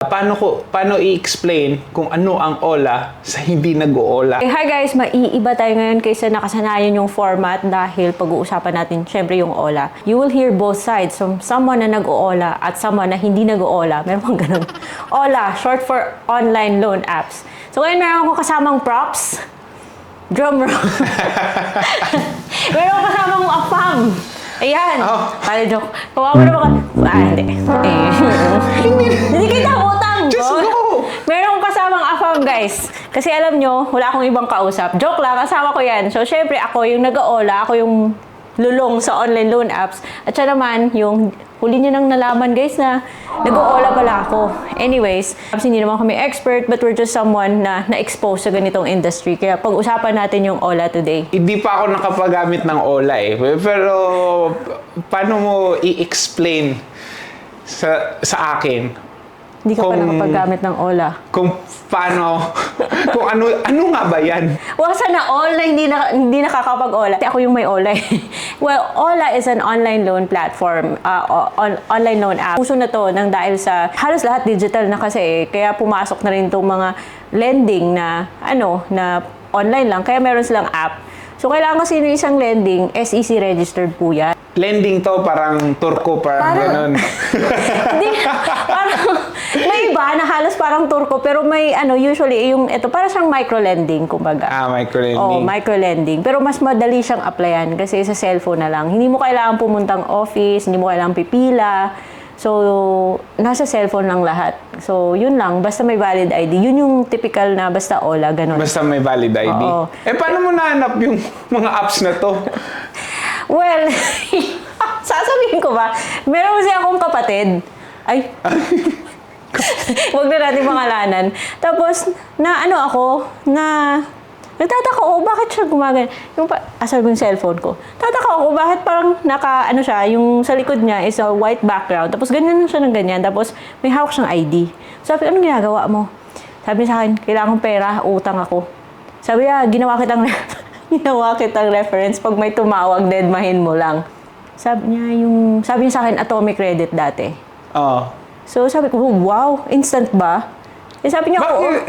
Paano i-explain kung ano ang OLA sa hindi nag-OLA? Hi guys, maiiba tayo ngayon kaysa nakasanayan yung format dahil pag-uusapan natin syempre yung OLA. You will hear both sides from someone na nag-OLA at someone na hindi nag-OLA. Meron bang ganun? OLA, short for Online Loan Apps. So ngayon meron akong kasamang props. Drum roll. Meron akong kasamang AFAM. Ayan. Kala joke. Kawawa naman ka. Hindi. Hindi kita utang. Just go! Meron akong kasamang AFAM, guys. Kasi alam nyo, wala akong ibang kausap. Joke lang, kasama ko yan. So, syempre, ako yung nag-OLA. Ako yung lulong sa online loan apps. At siya naman, yung huli nyo nang nalaman, guys, na nag-OLA pala ako. Anyways, hindi naman kami expert, but we're just someone na na-expose sa ganitong industry. Kaya pag-usapan natin yung OLA today. Hindi pa ako nakapagamit ng OLA eh. Pero, paano mo i-explain sa akin? Hindi ka pa nakapaggamit ng OLA. Kung paano, kung ano nga ba yan? Well, sana all na hindi nakakapag-OLA. Ako yung may OLA. Well, OLA is an online loan platform, online loan app. Puso na to nang dahil sa halos lahat digital na kasi kaya pumasok na rin itong mga lending na na online lang. Kaya meron silang app. So, kailangan kasi yung isang lending, SEC registered po yan. Lending to parang turko, parang ganun. Hindi, parang may iba na halos parang turko pero may usually yung ito para siyang micro-lending kumbaga. Micro-lending. Micro-lending. Pero mas madali siyang applyan kasi sa cellphone na lang. Hindi mo kailangan pumuntang office, hindi mo kailangan pipila. So, nasa cellphone lang lahat. So, yun lang. Basta may valid ID. Yun yung typical na basta OLA, ganun. Basta may valid ID? Oo. Paano mo nahanap yung mga apps na to? Well, sasabihin ko ba? Meron kasi akong kapatid. Ay. Huwag na natin pangalanan. Tapos, nagtataka ako, bakit siya gumagana? Asal mo yung cellphone ko. Tataka ako, bakit parang yung sa likod niya is a white background. Tapos, ganyan siya ng ganyan. Tapos, may hawak siyang ID. Sabi, anong ginagawa mo? Sabi sa akin, kailangan kong pera, utang ako. Sabi niya, ginawa kitang reference. Pag may tumawag, deadmahin mo lang. Sabi niya sa akin, Atomic Credit dati. Oo. So, sabi ko, wow, instant ba? Sabi niya,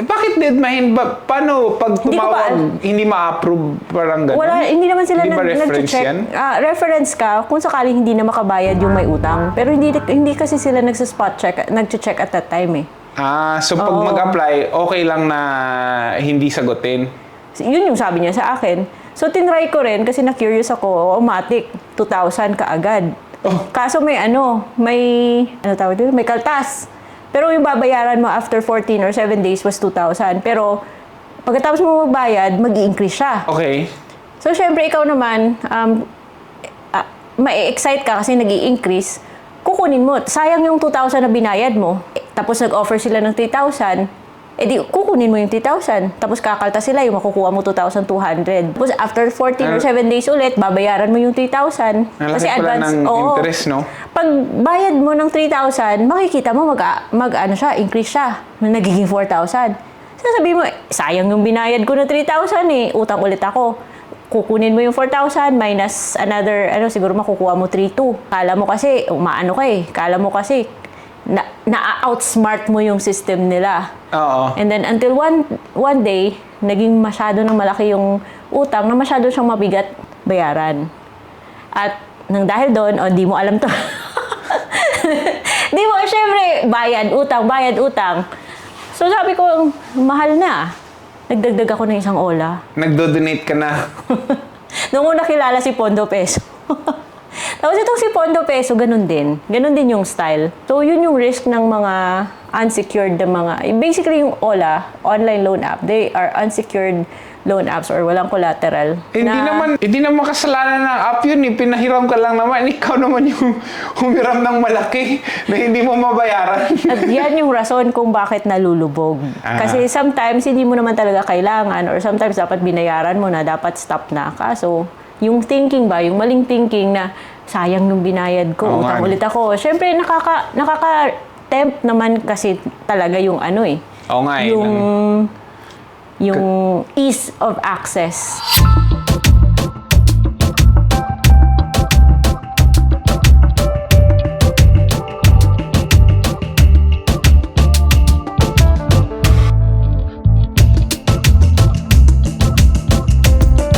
bakit deadmahin ba? Paano pag tumawag, hindi ma-approve parang gano'n? Wala, hindi naman sila reference yan? Reference ka kung sakaling hindi na makabayad yung may utang. Pero hindi kasi sila nagsa-spot check, nag-check at that time eh. So pag mag-apply, okay lang na hindi sagutin? Yun yung sabi niya sa akin. So, tinry ko rin kasi na-curious ako, automatic, 2,000 kaagad. Kaso may may kaltas. Pero yung babayaran mo after 14 or 7 days was 2,000. Pero pagkatapos mo magbayad, mag-i-increase siya. Okay. So, syempre, ikaw naman, ma-excite ka kasi nag-i-increase. Kukunin mo. Sayang yung 2,000 na binayad mo. Tapos nag-offer sila ng 3,000. Di kukunin mo yung 3,000. Tapos kakalta sila, yung makukuha mo 2,200. Tapos after 14 or 7 days ulit, babayaran mo yung 3,000. Kasi advance. Ng interest, no? Pag bayad mo ng 3,000, makikita mo increase siya. Nagiging 4,000. Sasabihin mo, sayang yung binayad ko na 3,000 eh. Utang ulit ako. Kukunin mo yung 4,000 minus another, siguro makukuha mo 3,200. Kala mo kasi, Kala mo kasi, na-outsmart mo yung system nila. Oo. And then until one day, naging masyado ng malaki yung utang na masyado siyang mabigat bayaran. At nang dahil doon, di mo alam to. Di mo, syempre, bayad, utang. So sabi ko, mahal na. Nagdagdag ako ng isang OLA. Nagdo-donate ka na. Noong una kilala si Pondo Peso. Tapos itong si Pondo Peso, ganun din. Ganun din yung style. So, yun yung risk ng mga unsecured na mga... Basically, yung OLA, online loan app, they are unsecured loan apps or walang collateral. Hindi naman kasalanan ng app yun. Pinahiram ka lang naman. Ikaw naman yung humiram ng malaki na hindi mo mabayaran. At yan yung rason kung bakit nalulubog. Kasi sometimes, hindi mo naman talaga kailangan or sometimes dapat binayaran mo na dapat stop na. Kaso, yung thinking ba, yung maling thinking na sayang nung binayad ko, utang ulit ako. Siyempre, nakaka-tempt naman kasi talaga yung Oo nga yung ease of access.